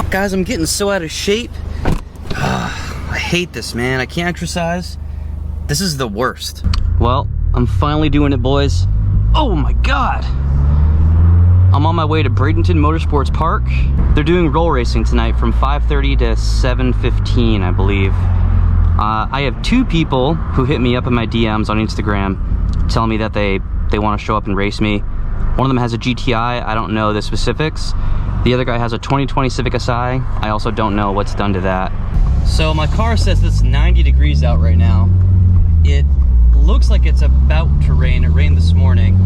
Guys, I'm getting so out of shape. I hate this, man. I can't exercise. This is the worst. Well, I'm finally doing it, boys. Oh my God. I'm on my way to Bradenton Motorsports Park. They're doing roll racing tonight from 5:30 to 7:15, I believe. I have two people who hit me up in my DMs on Instagram telling me that they want to show up and race me. One of them has a GTI. I don't know the specifics. The other guy has a 2020 Civic Si. I also don't know what's done to that. So my car says it's 90 degrees out right now. It looks like it's about to rain. It rained this morning.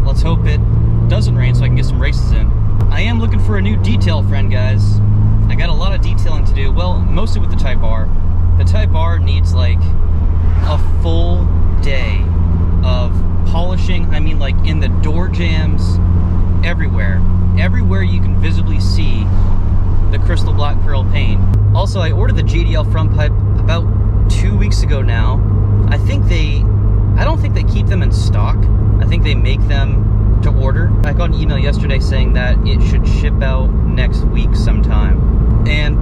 Let's hope it doesn't rain so I can get some races in. I am looking for a new detail friend, guys. I got a lot of detailing to do. Well, mostly with the Type R. The Type R needs like a full day of polishing. I mean, like in the door jams, everywhere. Everywhere you can visibly see the crystal black pearl paint. Also, I ordered the JDL front pipe about 2 weeks ago now. I don't think they keep them in stock. I think they make them to order. I got an email yesterday saying that it should ship out next week sometime. And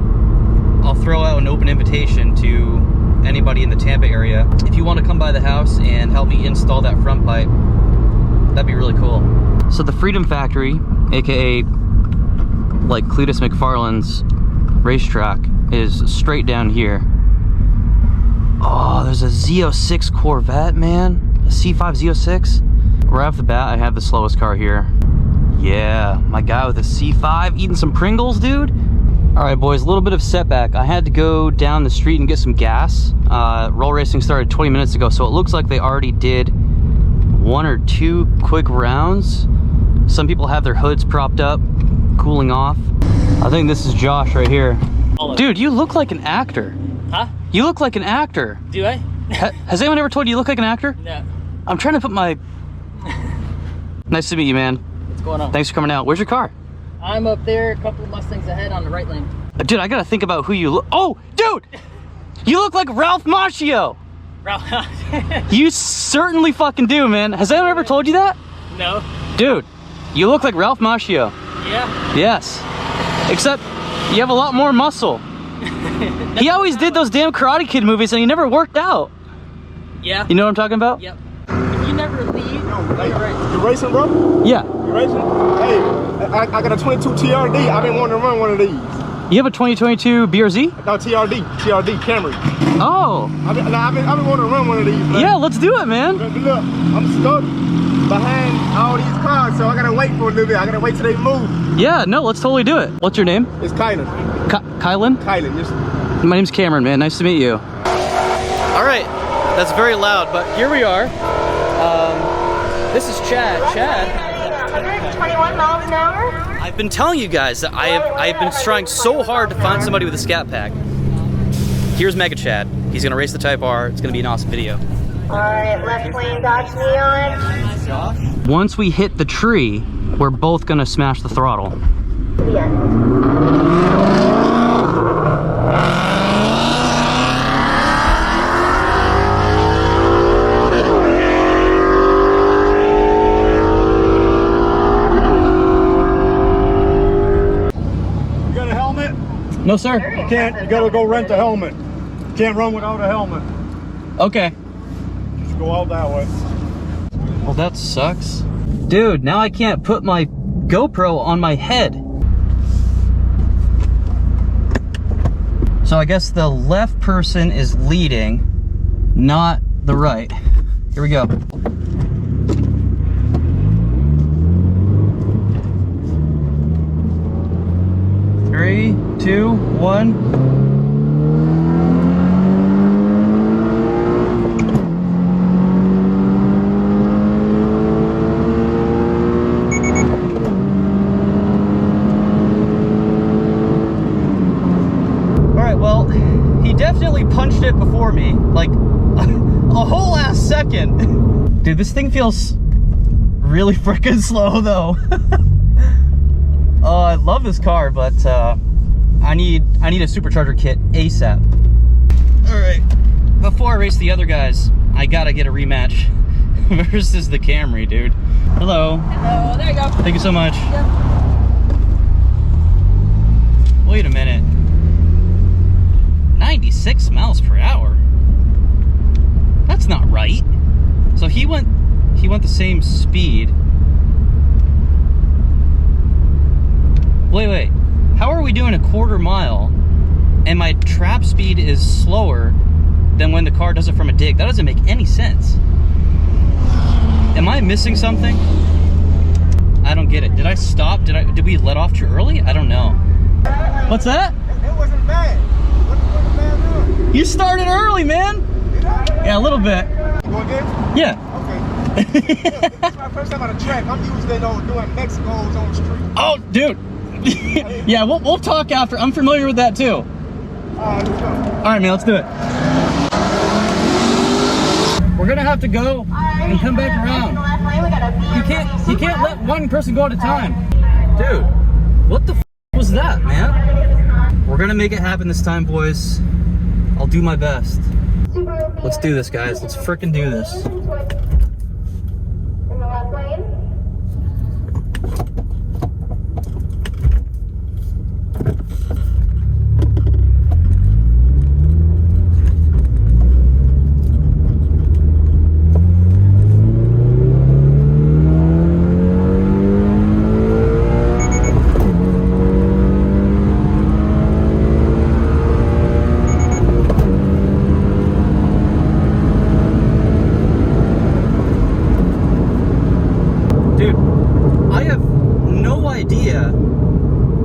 I'll throw out an open invitation to anybody in the Tampa area. If you want to come by the house and help me install that front pipe, that'd be really cool. So the Freedom Factory, aka like Cletus McFarland's racetrack, is straight down here. Oh, there's a Z06 Corvette, man. A C5 Z06. Right off the bat, I have the slowest car here. Yeah, my guy with a C5 eating some Pringles, dude. All right, boys, a little bit of setback. I had to go down the street and get some gas. Roll racing started 20 minutes ago, so it looks like they already did 1 or 2 quick rounds. Some people have their hoods propped up, cooling off. I think this is Josh right here. Dude, you look like an actor. Huh? You look like an actor. Do I? Has anyone ever told you look like an actor? No. I'm trying to put my... Nice to meet you, man. What's going on? Thanks for coming out. Where's your car? I'm up there, a couple of Mustangs ahead on the right lane. Dude, I gotta think about who you look... Oh, dude! You look like Ralph Macchio! Ralph. You certainly fucking do, man. Has anyone ever told you that? No. Dude, you look like Ralph Macchio. Yeah? Yes. Except, you have a lot more muscle. He always did those damn Karate Kid movies and he never worked out. Yeah. You know what I'm talking about? Yep. If you never leave, Hey, you racing, bro? Yeah. You racing? Hey, I got a 22 TRD. I've been wanting to run one of these. You have a 2022 BRZ? No, TRD Camry. Oh. I've been wanting to run one of these, man. Yeah, let's do it, man. Look, I'm stuck behind all these cars, so I gotta wait for a little bit. I gotta wait till they move. Yeah, no, let's totally do it. What's your name? It's Kylan. Kylan? Kylan, yes. My name's Cameron, man. Nice to meet you. All right, that's very loud, but here we are. This is Chad. Chad. 121 miles an hour. I've been telling you guys that I've been trying so hard to find somebody with a scat pack. Here's Mega Chad. He's gonna race the Type R. It's gonna be an awesome video. All right, left lane Dodge Neon. Once we hit the tree, we're both gonna smash the throttle. Yeah. No, sir. You gotta go rent a helmet. Can't run without a helmet. Okay. Just go out that way. Well, that sucks. Dude, now I can't put my GoPro on my head. So I guess the left person is leading, not the right. Here we go. Three, 2, 1. All right, well, he definitely punched it before me, like a whole ass second. Dude, this thing feels really freaking slow though. Oh, I love this car, but I need a supercharger kit ASAP. All right, before I race the other guys, I gotta get a rematch versus the Camry, dude. Hello. Hello, there you go. Thank you so much. Yep. Wait a minute. 96 miles per hour? That's not right. So he went the same speed. Wait. How are we doing a quarter mile and my trap speed is slower than when the car does it from a dig? That doesn't make any sense. Am I missing something? I don't get it. Did I stop? Did we let off too early? I don't know. What's that? It wasn't bad. Wasn't bad doing. You started early, man. Did I? Yeah, a little bit. Go again? Yeah. Okay. This is my first time on a track. I'm used to doing Mexico's on the street. Oh, dude. Yeah, we'll talk after. I'm familiar with that too. Let's go. All right, man, let's do it. We're gonna have to go and come back around. You can't let one person go at a time. Dude, what the f was that, man? We're gonna make it happen this time, boys. I'll do my best. Let's do this, guys. Let's frickin' do this. In the left lane.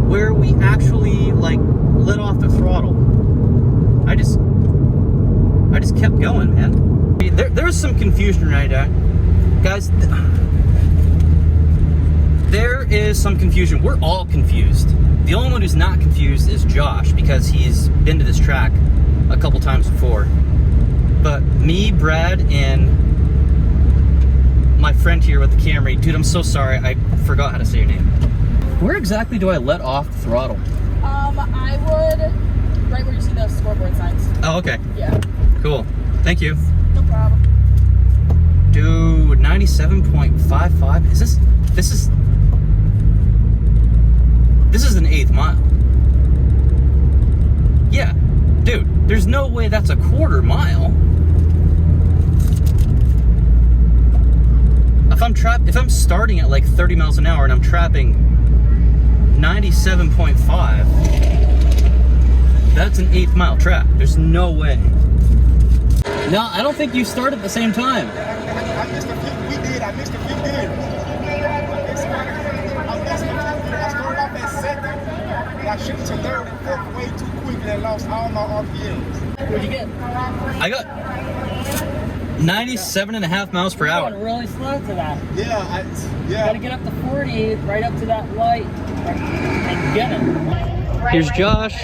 Where we actually like let off the throttle. I just kept going, man. There's some confusion right now, guys. There is some confusion. We're all confused. The only one who's not confused is Josh, because he's been to this track a couple times before. But me, Brad, and my friend here with the Camry, dude, I'm so sorry, I forgot how to say your name. Where exactly do I let off the throttle? I would, right where you see the scoreboard signs. Oh, okay. Yeah. Cool. Thank you. No problem. Dude, 97.55. This is an 1/8 mile. Yeah. Dude, there's no way that's a quarter mile. If I'm starting at like 30 miles an hour and I'm trapping 97.5, that's an 1/8 mile trap. There's no way. No, I don't think you started at the same time. I missed a few. I missed a few gears. I started off at second, and I shifted to third and fourth way too quick, and I lost all my RPMs. What'd you get? I got 97.5 miles per hour. Going really slow to that. Yeah, You gotta get up to 40, right up to that light, and get it. Here's Josh.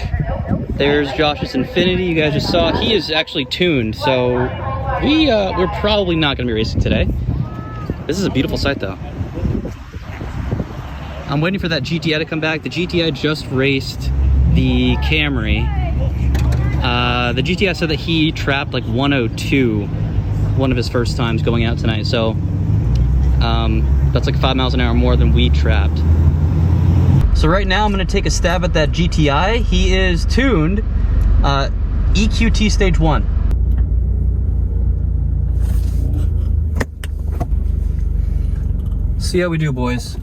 There's Josh's Infinity. You guys just saw. He is actually tuned, so we're probably not going to be racing today. This is a beautiful sight, though. I'm waiting for that GTI to come back. The GTI just raced the Camry. The GTI said that he trapped like 102 one of his first times going out tonight, so that's like 5 miles an hour more than we trapped. So right now I'm going to take a stab at that GTI. He is tuned EQT Stage 1. See how we do, boys.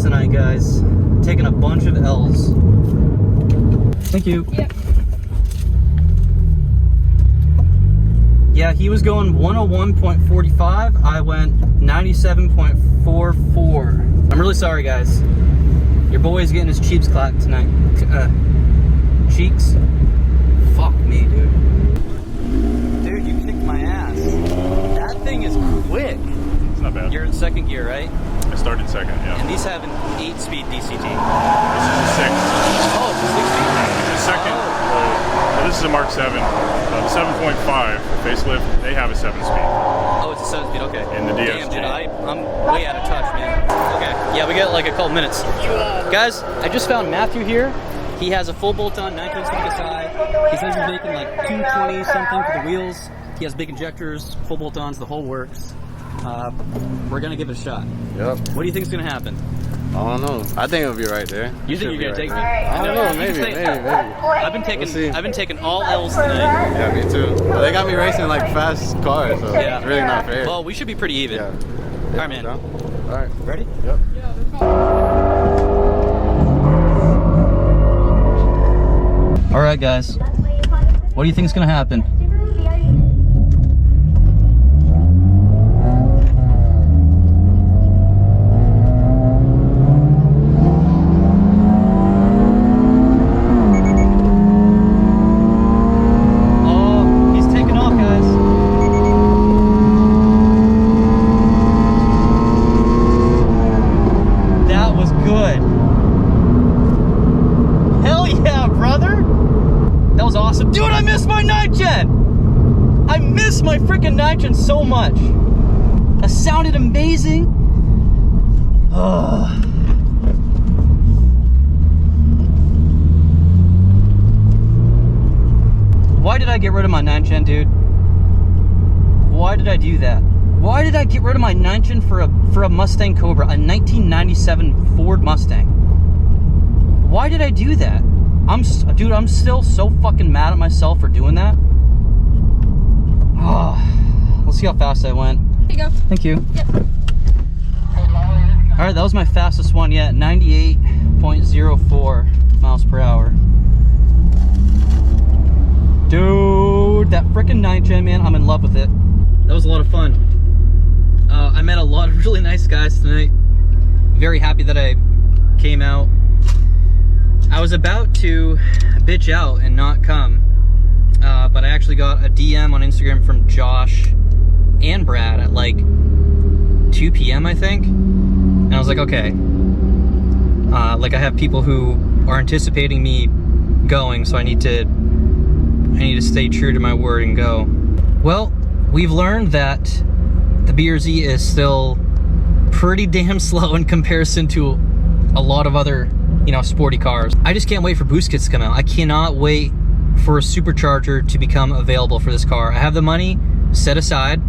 Tonight, guys. Taking a bunch of L's. Thank you. Yep. Yeah, he was going 101.45. I went 97.44. I'm really sorry, guys. Your boy's getting his cheeks clapped tonight. Cheeks? Fuck me, dude. Dude, you kicked my ass. That thing is quick. It's not bad. You're in second gear, right? I started second, yeah. And these have an 8-speed DCT. This is a 6. Oh, it's a 6-speed? The second, this is a Mark 7. The 7.5 facelift, they have a 7-speed. Oh, it's a 7-speed, okay. In the DSG. Damn, dude, I'm way out of touch, man. Okay, yeah, we got like a couple minutes. Guys, I just found Matthew here. He has a full bolt-on 19 SI. He says he's making like 220 something for the wheels. He has big injectors, full bolt-ons, the whole works. We're gonna give it a shot. Yep. What do you think is gonna happen? I don't know. I think it'll be right there. You think you're gonna take me? I don't know. Maybe. I've been taking all L's tonight. Yeah, me too. But they got me racing like fast cars, so Yeah. it's really not fair. Well, we should be pretty even. Yeah. All right, man. All right. Ready? Yep. All right, guys. What do you think is gonna happen? Dude, I miss my night gen! I miss my freaking night gen so much. That sounded amazing. Ugh. Why did I get rid of my night gen, dude? Why did I do that? Why did I get rid of my night gen for a Mustang Cobra, a 1997 Ford Mustang? Why did I do that? Dude, I'm still so fucking mad at myself for doing that. Oh, let's see how fast I went. Here you go. Thank you. Yep. All right, that was my fastest one yet, 98.04 miles per hour. Dude, that frickin' night gen, man, I'm in love with it. That was a lot of fun. I met a lot of really nice guys tonight. Very happy that I came out. I was about to bitch out and not come, but I actually got a DM on Instagram from Josh and Brad at like 2 p.m. I think, and I was like, okay, like I have people who are anticipating me going, so I need to stay true to my word and go. Well, we've learned that the BRZ is still pretty damn slow in comparison to a lot of other, you know, sporty cars. I just can't wait for boost kits to come out. I cannot wait for a supercharger to become available for this car. I have the money set aside,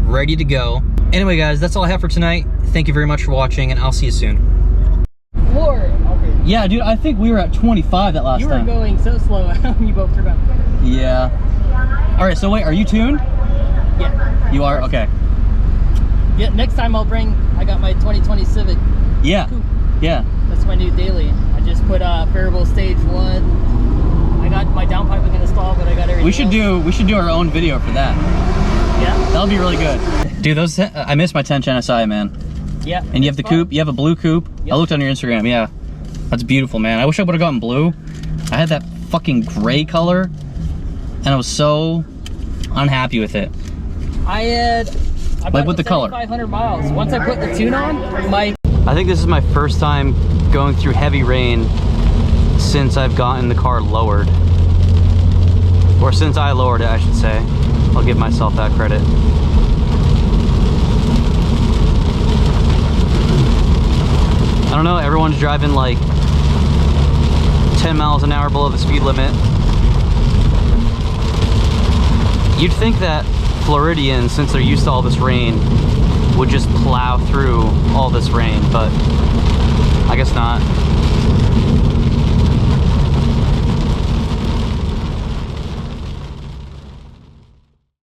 ready to go. Anyway, guys, that's all I have for tonight. Thank you very much for watching, and I'll see you soon. Lord. Yeah, dude, I think we were at 25 that last time. You were going so slow. You both forgot. Yeah. All right, so wait, are you tuned? Yeah. You are? Okay. Yeah, next time I got my 2020 Civic. Yeah. Coupe. Yeah. That's my new daily. I just put variable stage 1. I got my downpipe installed, but I got everything. We should do our own video for that. Yeah. That'll be really good. Dude, those I miss my 10 Gen SI, man. Yeah. And you have the coupe. You have a blue coupe. Yep. I looked on your Instagram. Yeah. That's beautiful, man. I wish I would have gotten blue. I had that fucking gray color, and I was so unhappy with it. I Like with the color. 500 miles. Once I put the tune on, I think this is my first time going through heavy rain since I've gotten the car lowered. Or since I lowered it, I should say. I'll give myself that credit. I don't know, everyone's driving like 10 miles an hour below the speed limit. You'd think that Floridians, since they're used to all this rain, would just plow through all this rain, but I guess not.